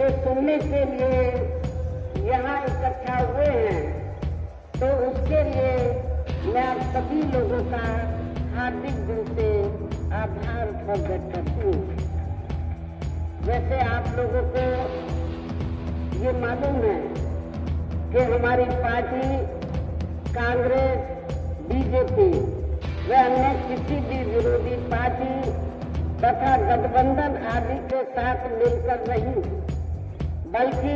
ये सुनने के लिए यहाँ इकट्ठा हुए हैं, तो उसके लिए मैं आप सभी लोगों का हार्दिक दिल से आभार प्रकट करती हूँ। वैसे आप लोगों को ये मालूम है कि हमारी पार्टी कांग्रेस, बीजेपी व अन्य किसी भी विरोधी पार्टी तथा गठबंधन आदि के साथ मिलकर नहीं, बल्कि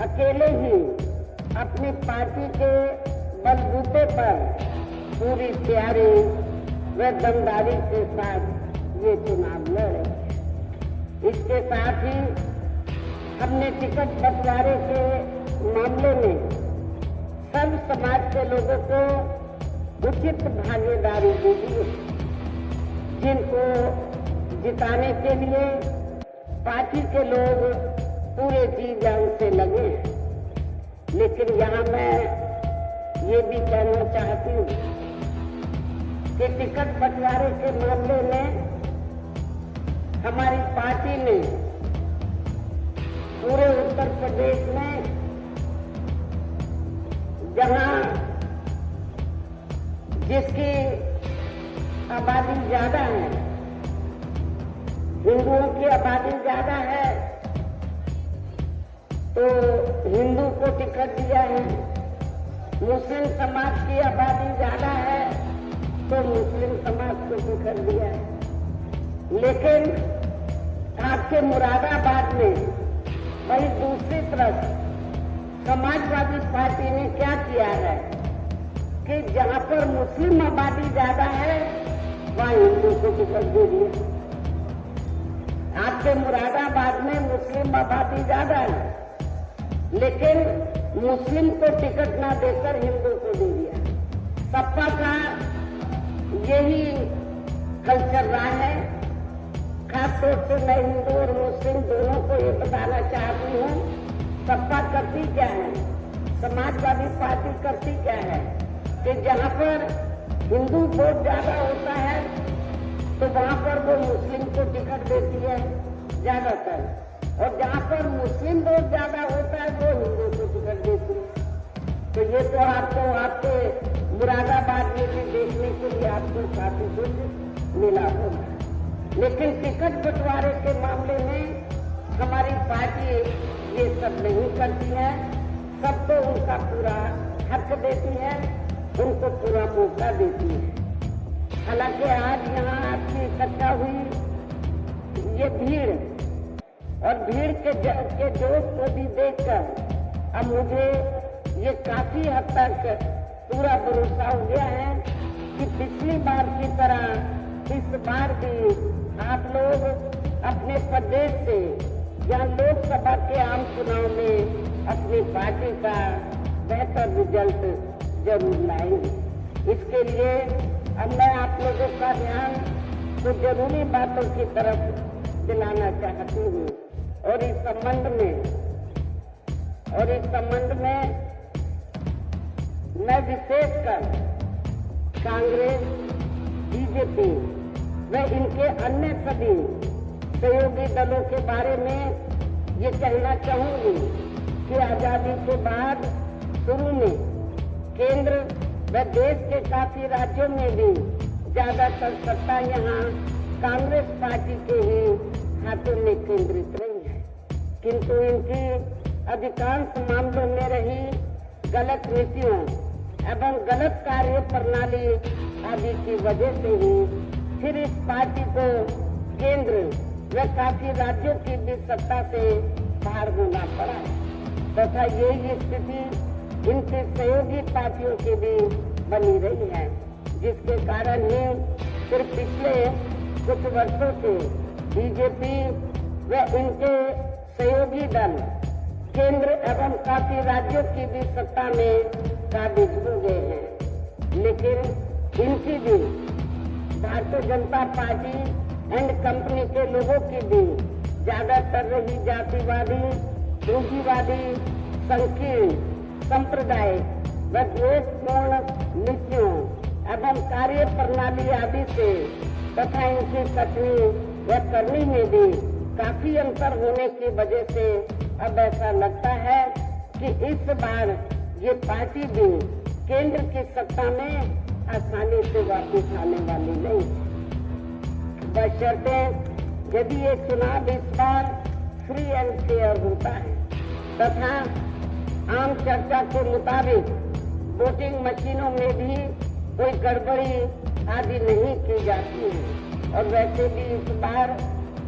अकेले ही अपनी पार्टी के बलबूते पर पूरी तैयारी व दमदारी के साथ ये चुनाव लड़े। इसके साथ ही हमने टिकट बंटवारे के मामले में सब समाज के लोगों को उचित भागीदारी दी है, जिनको जिताने के लिए पार्टी के लोग पूरे जी जान से लगे। लेकिन यहाँ मैं ये भी कहना चाहती हूँ कि टिकट बंटवारे के मामले में हमारी पार्टी ने पूरे उत्तर प्रदेश में जहाँ जिसकी आबादी ज्यादा है, हिंदुओं की आबादी ज्यादा है, तो हिंदू को टिकट दिया है। मुस्लिम समाज की आबादी ज्यादा है, तो मुस्लिम समाज को टिकट दिया है। लेकिन आपके मुरादाबाद में वही दूसरी तरफ समाजवादी पार्टी ने क्या किया है कि जहां पर मुस्लिम आबादी ज्यादा है वहां हिंदू को टिकट दे दिया। आपके मुरादाबाद में मुस्लिम आबादी ज्यादा है, लेकिन मुस्लिम को टिकट ना देकर हिंदू को दे दिया। सपा का यही कल्चर रहा है। खासतौर से मैं हिंदू और मुस्लिम दोनों को ये बताना चाहती हूँ, सपा करती क्या है, समाजवादी पार्टी करती क्या है कि जहाँ पर हिंदू वोट ज्यादा होता है तो वहाँ पर वो मुस्लिम को टिकट देती है ज्यादातर, और जहाँ पर मुस्लिम वोट ज्यादा होता है वो हिंदू को टिकट देती है। तो ये तो आपको आपके मुरादाबाद में भी देखने के लिए आपको काफी कुछ मिला होगा। लेकिन टिकट बंटवारे के मामले में हमारी पार्टी ये सब नहीं करती है। सबको उनका पूरा हक देती है, उनको पूरा मौका देती है। हालांकि आज यहाँ आपकी इकट्ठा हुई ये भीड़ और भीड़ के जोश को भी देखकर अब मुझे ये काफी हद तक पूरा भरोसा हो गया है कि पिछली बार की तरह इस बार भी आप लोग अपने प्रदेश से या लोकसभा के आम चुनाव में अपनी पार्टी का बेहतर रिजल्ट जरूर लाएंगे। इसके लिए अब मैं आप लोगों का ध्यान कुछ जरूरी बातों की तरफ दिलाना चाहती हूँ। और इस संबंध में मैं विशेषकर कांग्रेस, बीजेपी व इनके अन्य सभी सहयोगी दलों के बारे में ये कहना चाहूंगी कि आजादी के बाद शुरू में केंद्र व देश के काफी राज्यों में भी ज्यादातर सत्ता यहाँ कांग्रेस पार्टी के ही हाथों में केंद्रित रही है, किंतु इनकी अधिकांश मामलों में रही गलत नीतियों एवं गलत कार्य प्रणाली आदि की वजह से ही फिर इस पार्टी को केंद्र व काफी राज्यों की भी सत्ता से बाहर होना पड़ा तथा यही स्थिति इनकी सहयोगी पार्टियों की भी बनी रही है, जिसके कारण ही सिर्फ पिछले कुछ वर्षों से बीजेपी व इनके सहयोगी दल केंद्र एवं काफी राज्यों की भी सत्ता में काबिज हो गए हैं। लेकिन इनकी भी Bharatiya Janata party and company के लोगों की भी ज्यादातर रही जातिवादी, पूंजीवादी, संकीर्ण, सांप्रदायिक व द्वेषपूर्ण नीतियों एवं कार्य प्रणाली आदि से तथा इनकी कथनी व करनी में भी काफी अंतर होने की वजह से अब ऐसा लगता है कि इस बार ये पार्टी भी केंद्र की सत्ता में आसानी से वापस आने वाली नहीं, बशर्ते यदि ये चुनाव इस बार फ्री एंड फेयर होता है तथा आम चर्चा के मुताबिक वोटिंग मशीनों में भी कोई गड़बड़ी आदि नहीं की जाती है। और वैसे भी इस बार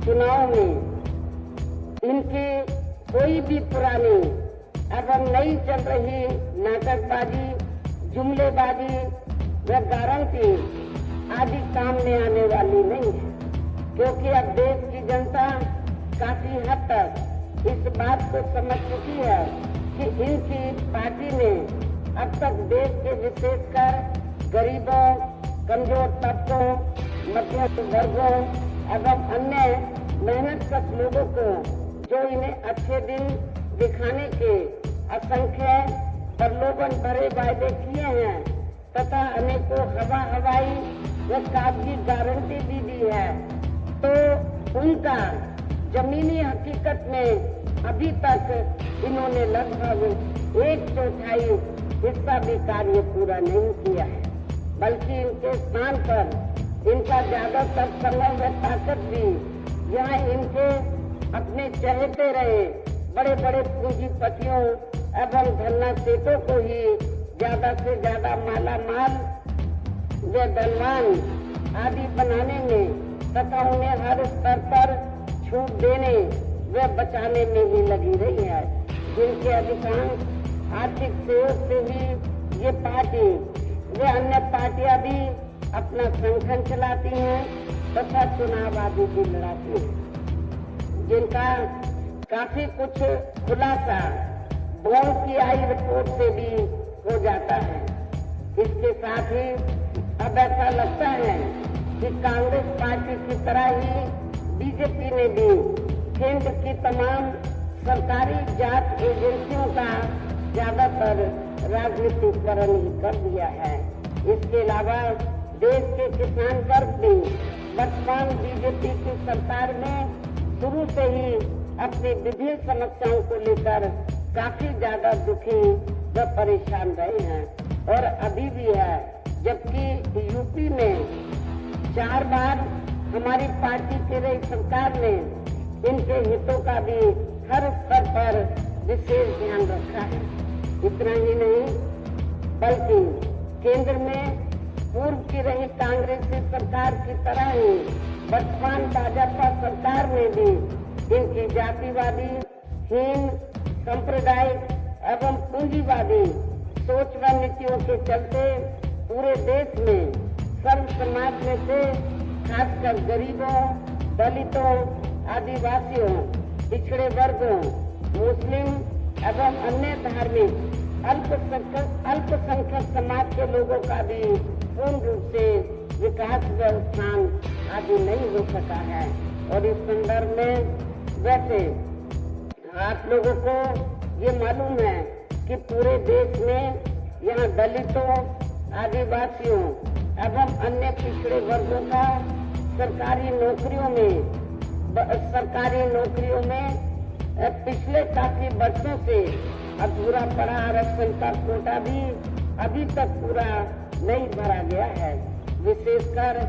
चुनाव में इनकी कोई भी पुरानी एवं नई चल रही नाटकबाजी, जुमलेबाजी व गारंटी आदि काम में आने वाली नहीं है, क्योंकि अब देश की जनता काफी हद तक इस बात को समझ चुकी है कि इनकी पार्टी ने अब तक देश के विशेषकर गरीबों, कमजोर तबकों, मध्यम वर्गों एवं अन्य मेहनतकश लोगों को जो इन्हें अच्छे दिन दिखाने के असंख्य प्रलोभन भरे वायदे किए हैं तथा अनेकों हवाई व कागजी गारंटी भी दी है, तो उनका जमीनी हकीकत में अभी तक इन्होंने लगभग 1/4 हिस्सा भी कार्य पूरा नहीं किया है, बल्कि इनके स्थान पर इनका ज्यादातर समय व ताकत भी यहाँ इनके अपने चहेते रहे बड़े बड़े पूंजीपतियों एवं धन्ना सेठों को ही ज्यादा से ज्यादा माला माल व धनवान आदि बनाने में तथा उन्हें हर स्तर पर छूट देने व बचाने में ही लगी रही है, जिनके अधिकांश आर्थिक सहयोग से ही ये पार्टी व अन्य पार्टियां भी अपना संगठन चलाती हैं तथा चुनाव आदि भी लड़ाती हैं, जिनका काफी कुछ खुलासा बॉन्ड की आई रिपोर्ट से भी हो जाता है। इसके साथ ही अब ऐसा लगता है कि कांग्रेस पार्टी की तरह ही बीजेपी ने भी केंद्र की तमाम सरकारी जांच एजेंसियों का ज्यादातर राजनीतिकरण ही कर दिया है। इसके अलावा देश के किसान वर्ग भी वर्तमान बीजेपी की सरकार में शुरू से ही अपनी विभिन्न समस्याओं को लेकर काफी ज्यादा दुखी व परेशान रहे हैं और अभी भी है, जबकि यूपी में 4 बार हमारी पार्टी की रही सरकार ने इनके हितों का भी हर स्तर पर विशेष ध्यान रखा है। इतना ही नहीं बल्कि केंद्र में पूर्व की रही कांग्रेसी सरकार की तरह ही वर्तमान भाजपा सरकार में भी इनकी जातिवादी, हीन, सांप्रदायिक एवं पूंजीवादी सोच व नीतियों के चलते पूरे देश में सर्व समाज में से खासकर गरीबों, दलितों, आदिवासियों, पिछड़े वर्गों, मुस्लिम एवं अन्य धार्मिक अल्पसंख्यक समाज के लोगों का भी पूर्ण रूप से विकास व उत्थान आदि नहीं हो सका है। और इस संदर्भ में वैसे आप लोगों को ये मालूम है कि पूरे देश में यहाँ दलितों, आदिवासियों एवं अन्य पिछड़े वर्गों का सरकारी नौकरियों में पिछले काफी वर्षों से अधूरा पड़ा आरक्षण का कोटा भी अभी तक पूरा नहीं भरा गया है। विशेषकर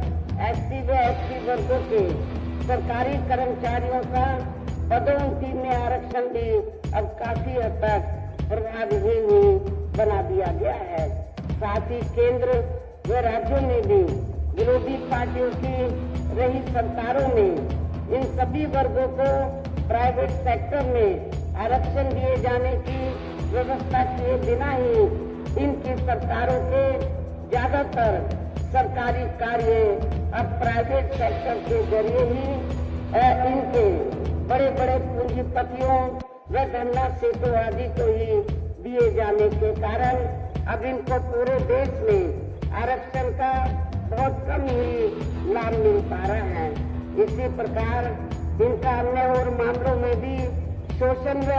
एससी व एसटी वर्गों के सरकारी कर्मचारियों का पदोन्नति में आरक्षण भी अब काफी हद तक प्रभावहीन ही बना दिया गया है। साथ ही केंद्र व राज्यों में भी विरोधी पार्टियों की रही सरकारों ने इन सभी वर्गों को प्राइवेट सेक्टर में आरक्षण दिए जाने की व्यवस्था किए बिना ही इनकी सरकारों के ज्यादातर सरकारी कार्य अब प्राइवेट सेक्टर के जरिए ही इनके बड़े बड़े पूंजीपतियों व धन्ना सेठों आदि को ही दिए जाने के कारण अब इनको पूरे देश में आरक्षण का बहुत कम ही लाभ मिल पा रहा है। इसी प्रकार इनका अन्य और मामलों में भी शोषण व